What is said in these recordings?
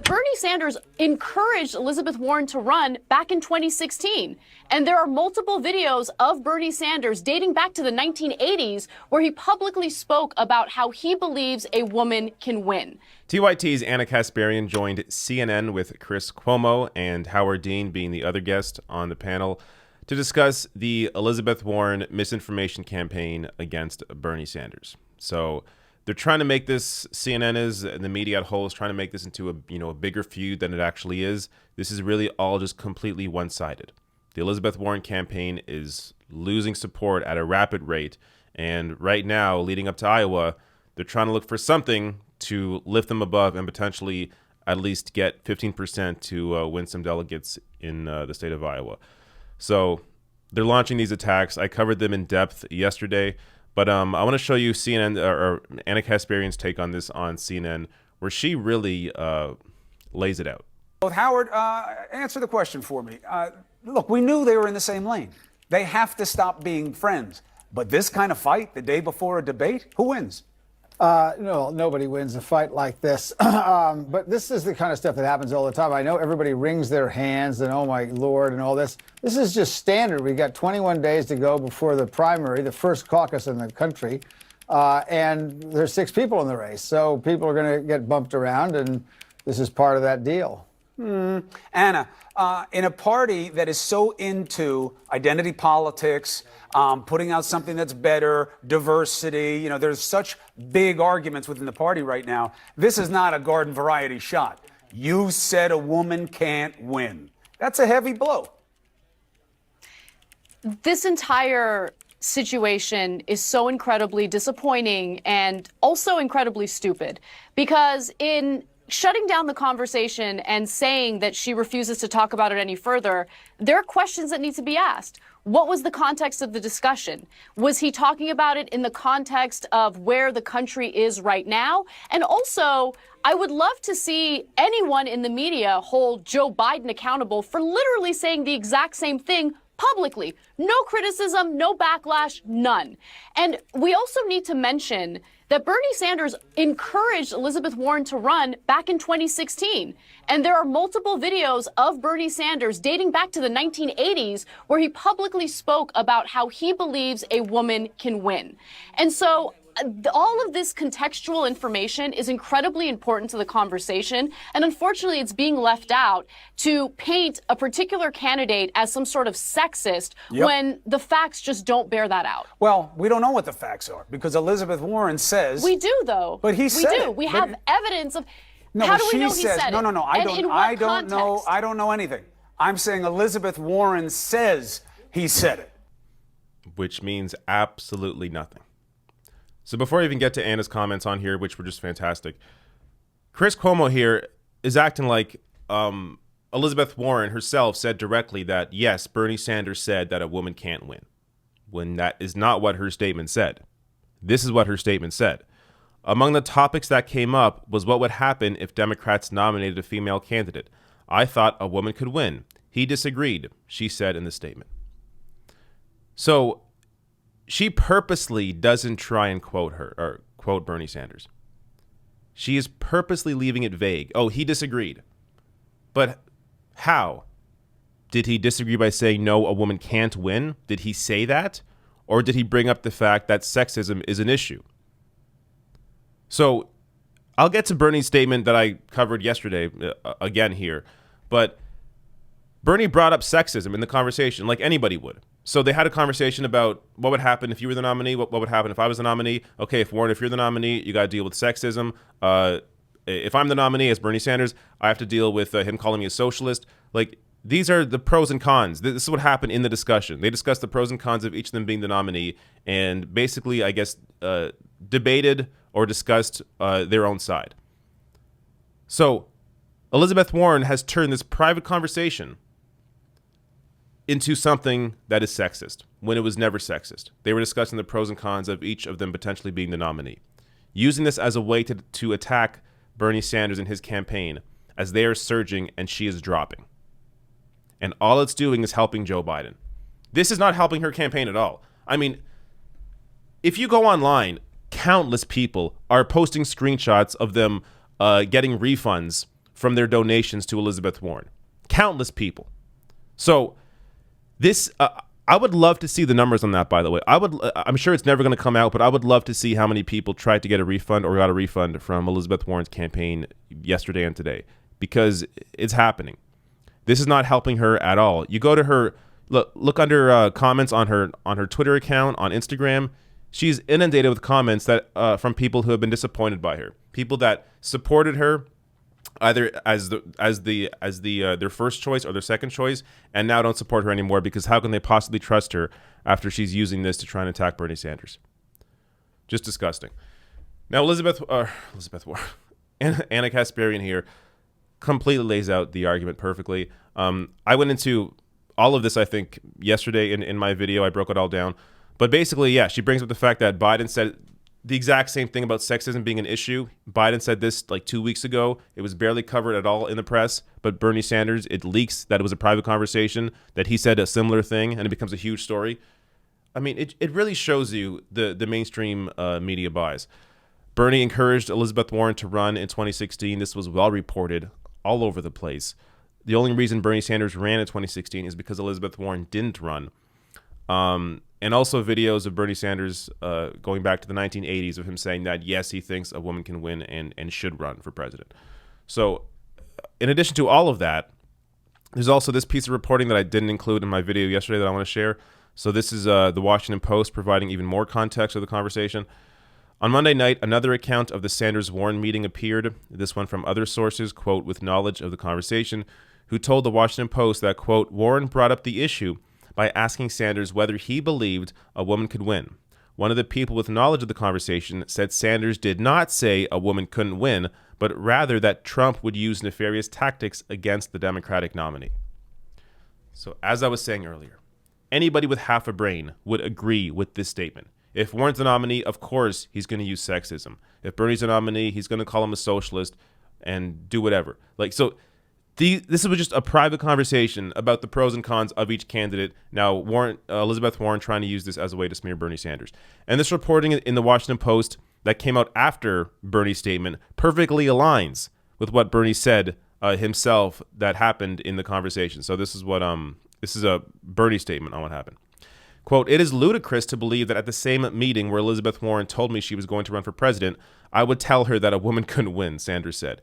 Bernie Sanders encouraged Elizabeth Warren to run back in 2016. And there are multiple videos of Bernie Sanders dating back to the 1980s where he publicly spoke about how he believes a woman can win. TYT's Anna Kasparian joined CNN with Chris Cuomo and Howard Dean being the other guest on the panel to discuss the Elizabeth Warren misinformation campaign against Bernie Sanders. So they're trying to make this, CNN is, and the media at whole is trying to make this into a bigger feud than it actually is. This is really all just completely one-sided. The Elizabeth Warren campaign is losing support at a rapid rate. And right now, leading up to Iowa, they're trying to look for something to lift them above and potentially at least get 15% to win some delegates in the state of Iowa. So they're launching these attacks. I covered them in depth yesterday. But I want to show you CNN or Anna Kasparian's take on this on CNN, where she really lays it out. Well, Howard, answer the question for me. Look, we knew they were in the same lane. They have to stop being friends. But this kind of fight the day before a debate, who wins? No, nobody wins a fight like this. But this is the kind of stuff that happens all the time. I know everybody wrings their hands and, oh, my Lord, and all this. This is just standard. We got 21 days to go before the primary, the first caucus in the country. And there's 6 people in the race. So people are going to get bumped around, and this is part of that deal. Anna, in a party that is so into identity politics, putting out something that's better, diversity, there's such big arguments within the party right now. This is not a garden variety shot. You said a woman can't win. That's a heavy blow. This entire situation is so incredibly disappointing and also incredibly stupid, because in shutting down the conversation and saying that she refuses to talk about it any further, there are questions that need to be asked. What was the context of the discussion? Was he talking about it in the context of where the country is right now? And also, I would love to see anyone in the media hold Joe Biden accountable for literally saying the exact same thing publicly. No criticism, no backlash, none. And we also need to mention that Bernie Sanders encouraged Elizabeth Warren to run back in 2016. And there are multiple videos of Bernie Sanders dating back to the 1980s where he publicly spoke about how he believes a woman can win. And so all of this contextual information is incredibly important to the conversation, and unfortunately it's being left out to paint a particular candidate as some sort of sexist when the facts just don't bear that out. Well, we don't know what the facts are because Elizabeth Warren says... We do, though. But he said it. We have evidence of... No, how do we know he said no, it? No, no, I don't know anything. I'm saying Elizabeth Warren says he said it. Which means absolutely nothing. So before I even get to Anna's comments on here, which were just fantastic, Chris Cuomo here is acting like Elizabeth Warren herself said directly that, yes, Bernie Sanders said that a woman can't win, when that is not what her statement said. This is what her statement said. Among the topics that came up was what would happen if Democrats nominated a female candidate. I thought a woman could win. He disagreed, she said in the statement. So she purposely doesn't try and quote her or quote Bernie Sanders. She is purposely leaving it vague. Oh, he disagreed. But how? Did he disagree by saying, no, a woman can't win? Did he say that? Or did he bring up the fact that sexism is an issue? So I'll get to Bernie's statement that I covered yesterday again here. But Bernie brought up sexism in the conversation like anybody would. So they had a conversation about what would happen if you were the nominee, what would happen if I was the nominee. Okay, if you're the nominee, you got to deal with sexism. If I'm the nominee as Bernie Sanders, I have to deal with him calling me a socialist. Like, these are the pros and cons. This is what happened in the discussion. They discussed the pros and cons of each of them being the nominee and basically, I guess, debated or discussed their own side. So Elizabeth Warren has turned this private conversation into something that is sexist when it was never sexist. They were discussing the pros and cons of each of them potentially being the nominee, using this as a way to attack Bernie Sanders and his campaign as they are surging and she is dropping. And all it's doing is helping Joe Biden. This is not helping her campaign at all. I mean, if you go online, countless people are posting screenshots of them getting refunds from their donations to Elizabeth Warren. Countless people. So this, I would love to see the numbers on that, by the way. I'm sure it's never going to come out, but I would love to see how many people tried to get a refund or got a refund from Elizabeth Warren's campaign yesterday and today, because it's happening. This is not helping her at all. You go to her, look under comments on her Twitter account, on Instagram. She's inundated with comments that from people who have been disappointed by her, people that supported her either as their first choice or their second choice, and now don't support her anymore because how can they possibly trust her after she's using this to try and attack Bernie Sanders? Just disgusting. Now Elizabeth Warren, Anna Kasparian here completely lays out the argument perfectly. I went into all of this, I think, yesterday in my video. I broke it all down. But basically, yeah, she brings up the fact that Biden said the exact same thing about sexism being an issue. Biden said this like 2 weeks ago. It was barely covered at all in the press. But Bernie Sanders, it leaks that it was a private conversation, that he said a similar thing, and it becomes a huge story. I mean, it really shows you the mainstream media bias. Bernie encouraged Elizabeth Warren to run in 2016. This was well reported all over the place. The only reason Bernie Sanders ran in 2016 is because Elizabeth Warren didn't run. And also videos of Bernie Sanders going back to the 1980s of him saying that, yes, he thinks a woman can win and should run for president. So in addition to all of that, there's also this piece of reporting that I didn't include in my video yesterday that I want to share. So this is the Washington Post providing even more context of the conversation. On Monday night, another account of the Sanders-Warren meeting appeared, this one from other sources, quote, with knowledge of the conversation, who told the Washington Post that, quote, Warren brought up the issue by asking Sanders whether he believed a woman could win. One of the people with knowledge of the conversation said Sanders did not say a woman couldn't win, but rather that Trump would use nefarious tactics against the Democratic nominee. So as I was saying earlier, anybody with half a brain would agree with this statement. If Warren's the nominee, of course he's going to use sexism. If Bernie's the nominee, he's going to call him a socialist and do whatever. This was just a private conversation about the pros and cons of each candidate. Now, Elizabeth Warren trying to use this as a way to smear Bernie Sanders. And this reporting in the Washington Post that came out after Bernie's statement perfectly aligns with what Bernie said himself that happened in the conversation. So this is a Bernie statement on what happened. Quote, it is ludicrous to believe that at the same meeting where Elizabeth Warren told me she was going to run for president, I would tell her that a woman couldn't win, Sanders said.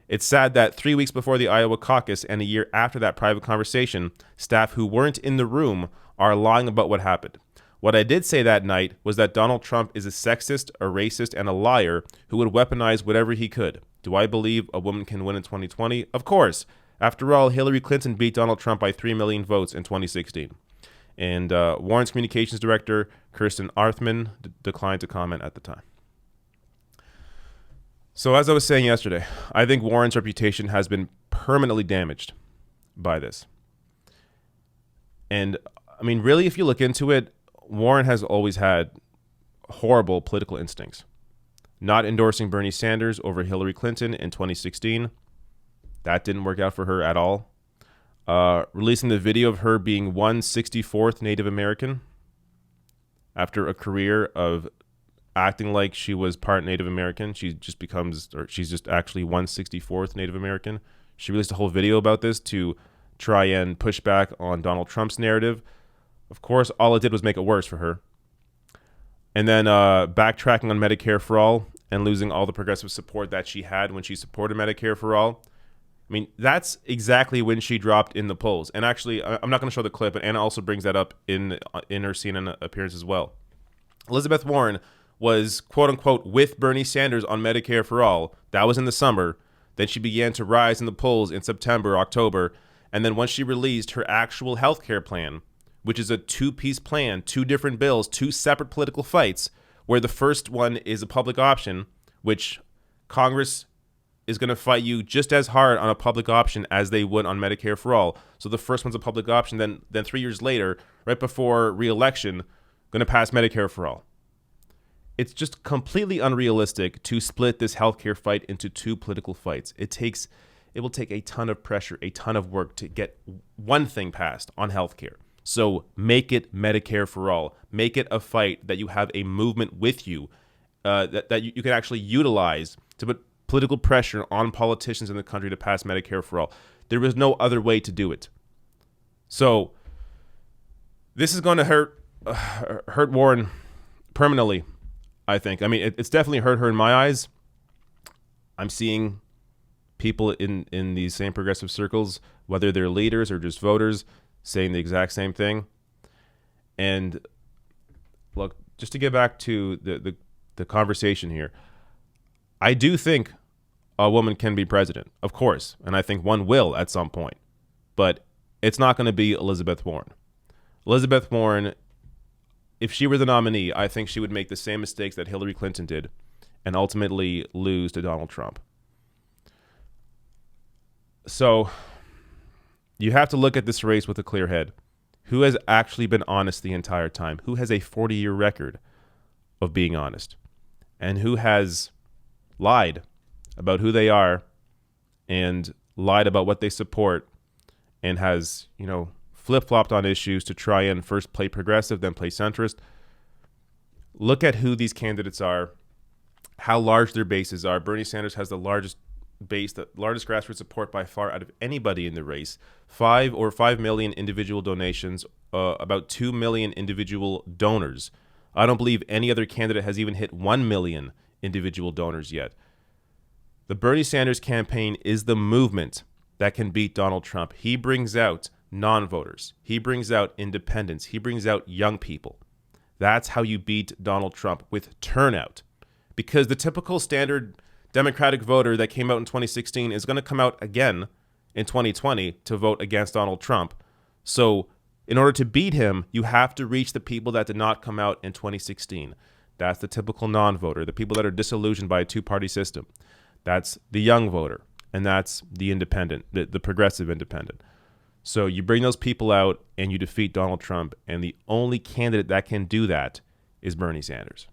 It's sad that 3 weeks before the Iowa caucus and a year after that private conversation, staff who weren't in the room are lying about what happened. What I did say that night was that Donald Trump is a sexist, a racist, and a liar who would weaponize whatever he could. Do I believe a woman can win in 2020? Of course. After all, Hillary Clinton beat Donald Trump by 3 million votes in 2016. And Warren's communications director, Kirsten Arthman, declined to comment at the time. So as I was saying yesterday, I think Warren's reputation has been permanently damaged by this. And I mean, really, if you look into it, Warren has always had horrible political instincts. Not endorsing Bernie Sanders over Hillary Clinton in 2016. That didn't work out for her at all. Releasing the video of her being 1/64th Native American after a career of acting like she was part Native American. She's just actually 1/64th Native American. She released a whole video about this to try and push back on Donald Trump's narrative. Of course, all it did was make it worse for her. And then backtracking on Medicare for All and losing all the progressive support that she had when she supported Medicare for All. I mean, that's exactly when she dropped in the polls. And actually, I'm not going to show the clip, but Anna also brings that up in her CNN appearance as well. Elizabeth Warren was, quote unquote, with Bernie Sanders on Medicare for All. That was in the summer. Then she began to rise in the polls in September, October. And then once she released her actual healthcare plan, which is a two-piece plan, two different bills, two separate political fights, where the first one is a public option, which Congress is going to fight you just as hard on a public option as they would on Medicare for All. So the first one's a public option, then 3 years later, right before re-election, going to pass Medicare for All. It's just completely unrealistic to split this healthcare fight into two political fights. It will take a ton of pressure, a ton of work to get one thing passed on healthcare. So make it Medicare for All. Make it a fight that you have a movement with you, that you can actually utilize to put political pressure on politicians in the country to pass Medicare for all. There was no other way to do it. So this is going to hurt Warren permanently, I think. I mean, it's definitely hurt her in my eyes. I'm seeing people in these same progressive circles, whether they're leaders or just voters, saying the exact same thing. And look, just to get back to the conversation here, I do think a woman can be president, of course, and I think one will at some point, but it's not going to be Elizabeth Warren. Elizabeth Warren, if she were the nominee, I think she would make the same mistakes that Hillary Clinton did and ultimately lose to Donald Trump. So you have to look at this race with a clear head. Who has actually been honest the entire time? Who has a 40-year record of being honest? And who has lied about who they are and lied about what they support and has, flip-flopped on issues to try and first play progressive, then play centrist? Look at who these candidates are, how large their bases are. Bernie Sanders has the largest base, the largest grassroots support by far out of anybody in the race. 5 million individual donations, about 2 million individual donors. I don't believe any other candidate has even hit 1 million individual donors yet. The Bernie Sanders campaign is the movement that can beat Donald Trump. He brings out non-voters. He brings out independents. He brings out young people. That's how you beat Donald Trump, with turnout. Because the typical standard Democratic voter that came out in 2016 is going to come out again in 2020 to vote against Donald Trump. So in order to beat him, you have to reach the people that did not come out in 2016. That's the typical non-voter, the people that are disillusioned by a two-party system. That's the young voter, and that's the independent, the progressive independent. So you bring those people out and you defeat Donald Trump, and the only candidate that can do that is Bernie Sanders.